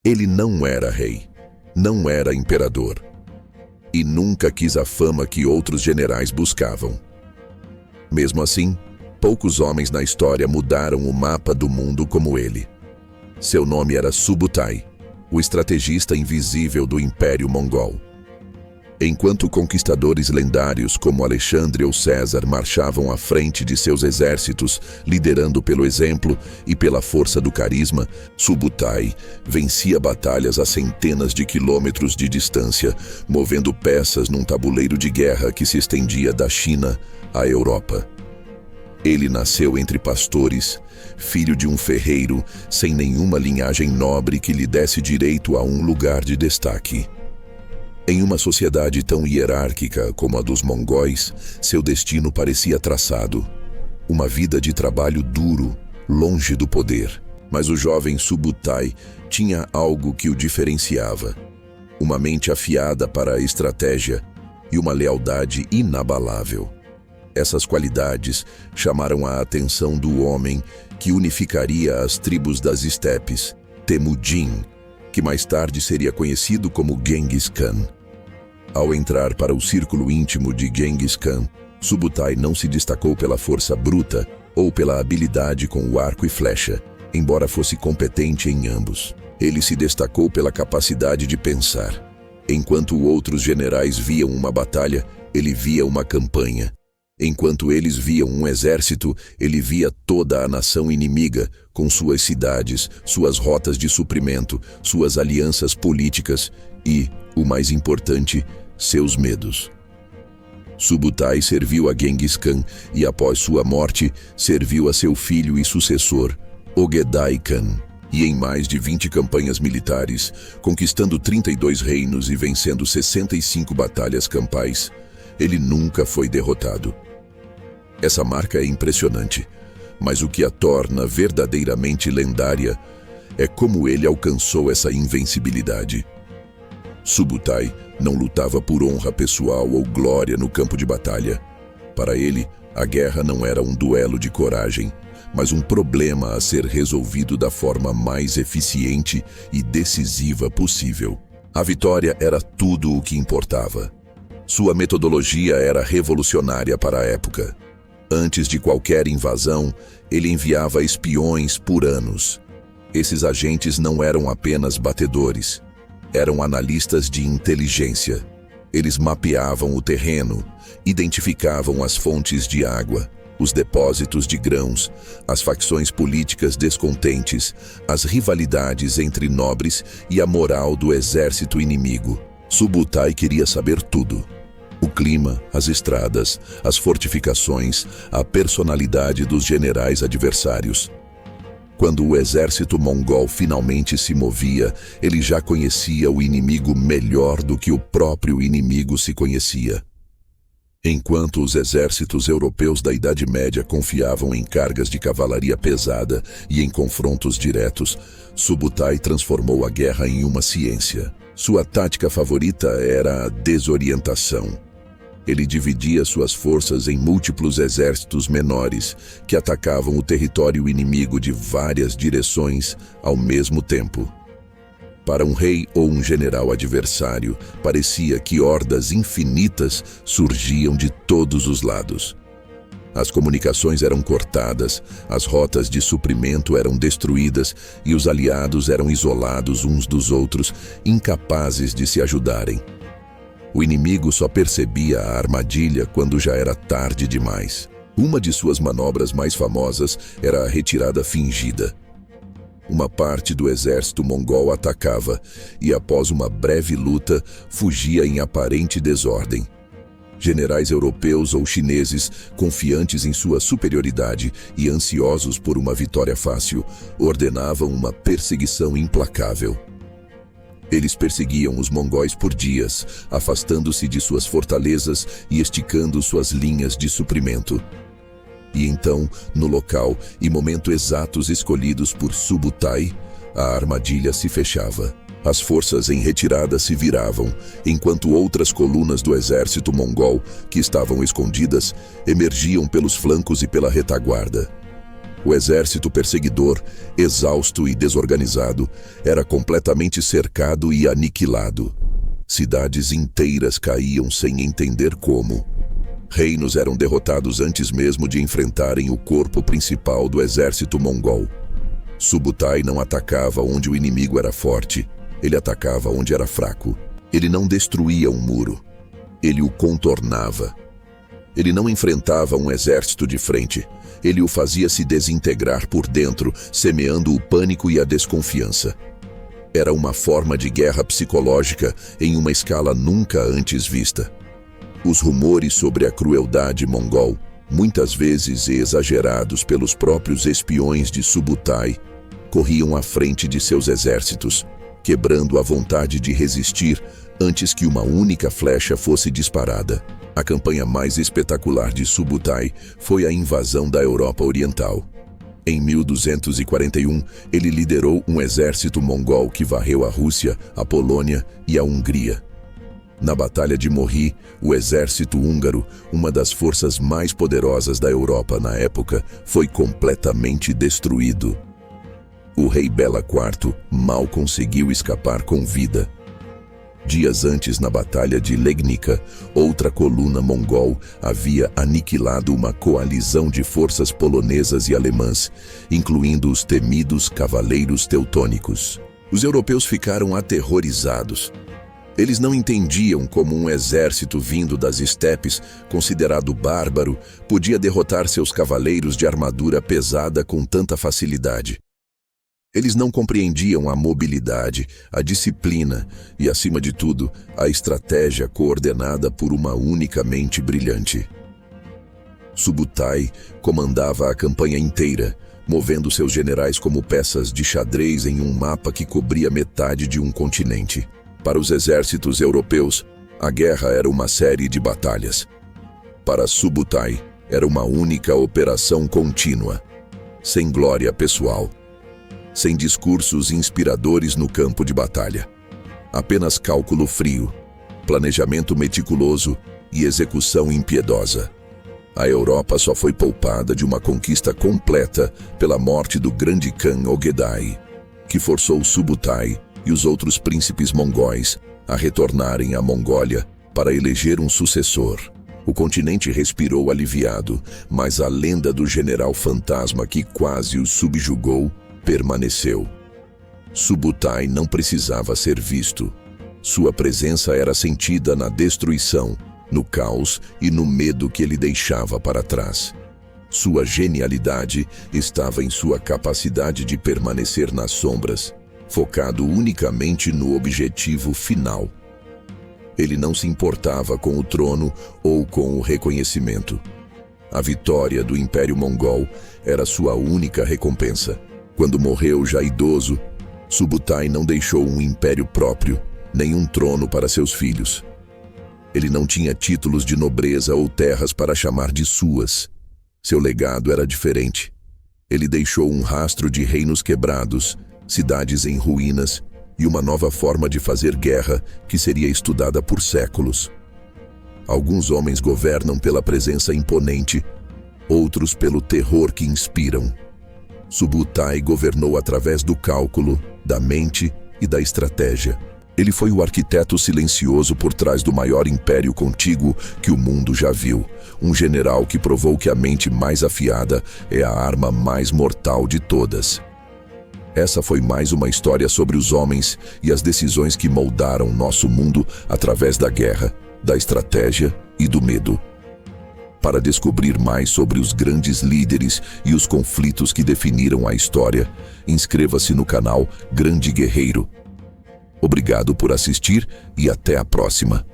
Ele não era rei, não era imperador, e nunca quis a fama que outros generais buscavam. Mesmo assim, poucos homens na história mudaram o mapa do mundo como ele. Seu nome era Subutai, o estrategista invisível do Império Mongol. Enquanto conquistadores lendários como Alexandre ou César marchavam à frente de seus exércitos, liderando pelo exemplo e pela força do carisma, Subutai vencia batalhas a centenas de quilômetros de distância, movendo peças num tabuleiro de guerra que se estendia da China à Europa. Ele nasceu entre pastores, filho de um ferreiro, sem nenhuma linhagem nobre que lhe desse direito a um lugar de destaque. Em uma sociedade tão hierárquica como a dos mongóis, seu destino parecia traçado. Uma vida de trabalho duro, longe do poder. Mas o jovem Subutai tinha algo que o diferenciava. Uma mente afiada para a estratégia e uma lealdade inabalável. Essas qualidades chamaram a atenção do homem que unificaria as tribos das estepes, Temujin, que mais tarde seria conhecido como Genghis Khan. Ao entrar para o círculo íntimo de Genghis Khan, Subutai não se destacou pela força bruta ou pela habilidade com o arco e flecha, embora fosse competente em ambos. Ele se destacou pela capacidade de pensar. Enquanto outros generais viam uma batalha, ele via uma campanha. Enquanto eles viam um exército, ele via toda a nação inimiga, com suas cidades, suas rotas de suprimento, suas alianças políticas e, o mais importante, seus medos. Subutai serviu a Genghis Khan e, após sua morte, serviu a seu filho e sucessor, Ogedai Khan. E em mais de 20 campanhas militares, conquistando 32 reinos e vencendo 65 batalhas campais, ele nunca foi derrotado. Essa marca é impressionante, mas o que a torna verdadeiramente lendária é como ele alcançou essa invencibilidade. Subutai não lutava por honra pessoal ou glória no campo de batalha. Para ele, a guerra não era um duelo de coragem, mas um problema a ser resolvido da forma mais eficiente e decisiva possível. A vitória era tudo o que importava. Sua metodologia era revolucionária para a época. Antes de qualquer invasão, ele enviava espiões por anos. Esses agentes não eram apenas batedores, eram analistas de inteligência. Eles mapeavam o terreno, identificavam as fontes de água, os depósitos de grãos, as facções políticas descontentes, as rivalidades entre nobres e a moral do exército inimigo. Subutai queria saber tudo. O clima, as estradas, as fortificações, a personalidade dos generais adversários. Quando o exército mongol finalmente se movia, ele já conhecia o inimigo melhor do que o próprio inimigo se conhecia. Enquanto os exércitos europeus da Idade Média confiavam em cargas de cavalaria pesada e em confrontos diretos, Subutai transformou a guerra em uma ciência. Sua tática favorita era a desorientação. Ele dividia suas forças em múltiplos exércitos menores que atacavam o território inimigo de várias direções ao mesmo tempo. Para um rei ou um general adversário, parecia que hordas infinitas surgiam de todos os lados. As comunicações eram cortadas, as rotas de suprimento eram destruídas e os aliados eram isolados uns dos outros, incapazes de se ajudarem. O inimigo só percebia a armadilha quando já era tarde demais. Uma de suas manobras mais famosas era a retirada fingida. Uma parte do exército mongol atacava e, após uma breve luta, fugia em aparente desordem. Generais europeus ou chineses, confiantes em sua superioridade e ansiosos por uma vitória fácil, ordenavam uma perseguição implacável. Eles perseguiam os mongóis por dias, afastando-se de suas fortalezas e esticando suas linhas de suprimento. E então, no local e momento exatos escolhidos por Subutai, a armadilha se fechava. As forças em retirada se viravam, enquanto outras colunas do exército mongol, que estavam escondidas, emergiam pelos flancos e pela retaguarda. O exército perseguidor, exausto e desorganizado, era completamente cercado e aniquilado. Cidades inteiras caíam sem entender como. Reinos eram derrotados antes mesmo de enfrentarem o corpo principal do exército mongol. Subutai não atacava onde o inimigo era forte, ele atacava onde era fraco. Ele não destruía um muro, ele o contornava. Ele não enfrentava um exército de frente, ele o fazia se desintegrar por dentro, semeando o pânico e a desconfiança. Era uma forma de guerra psicológica em uma escala nunca antes vista. Os rumores sobre a crueldade mongol, muitas vezes exagerados pelos próprios espiões de Subutai, corriam à frente de seus exércitos, quebrando a vontade de resistir antes que uma única flecha fosse disparada. A campanha mais espetacular de Subutai foi a invasão da Europa Oriental. Em 1241, ele liderou um exército mongol que varreu a Rússia, a Polônia e a Hungria. Na Batalha de Morri, o exército húngaro, uma das forças mais poderosas da Europa na época, foi completamente destruído. O rei Bela IV mal conseguiu escapar com vida. Dias antes, na Batalha de Legnica, outra coluna mongol havia aniquilado uma coalizão de forças polonesas e alemãs, incluindo os temidos cavaleiros teutônicos. Os europeus ficaram aterrorizados. Eles não entendiam como um exército vindo das estepes, considerado bárbaro, podia derrotar seus cavaleiros de armadura pesada com tanta facilidade. Eles não compreendiam a mobilidade, a disciplina e, acima de tudo, a estratégia coordenada por uma única mente brilhante. Subutai comandava a campanha inteira, movendo seus generais como peças de xadrez em um mapa que cobria metade de um continente. Para os exércitos europeus, a guerra era uma série de batalhas. Para Subutai, era uma única operação contínua, sem glória pessoal, sem discursos inspiradores no campo de batalha. Apenas cálculo frio, planejamento meticuloso e execução impiedosa. A Europa só foi poupada de uma conquista completa pela morte do grande Khan Ogedai, que forçou Subutai e os outros príncipes mongóis a retornarem à Mongólia para eleger um sucessor. O continente respirou aliviado, mas a lenda do general fantasma que quase os subjugou permaneceu. Subutai não precisava ser visto. Sua presença era sentida na destruição, no caos e no medo que ele deixava para trás. Sua genialidade estava em sua capacidade de permanecer nas sombras, focado unicamente no objetivo final. Ele não se importava com o trono ou com o reconhecimento. A vitória do Império Mongol era sua única recompensa. Quando morreu já idoso, Subutai não deixou um império próprio, nem um trono para seus filhos. Ele não tinha títulos de nobreza ou terras para chamar de suas. Seu legado era diferente. Ele deixou um rastro de reinos quebrados, cidades em ruínas e uma nova forma de fazer guerra que seria estudada por séculos. Alguns homens governam pela presença imponente, outros pelo terror que inspiram. Subutai governou através do cálculo, da mente e da estratégia. Ele foi o arquiteto silencioso por trás do maior império contíguo que o mundo já viu. Um general que provou que a mente mais afiada é a arma mais mortal de todas. Essa foi mais uma história sobre os homens e as decisões que moldaram nosso mundo através da guerra, da estratégia e do medo. Para descobrir mais sobre os grandes líderes e os conflitos que definiram a história, inscreva-se no canal Grande Guerreiro. Obrigado por assistir e até a próxima.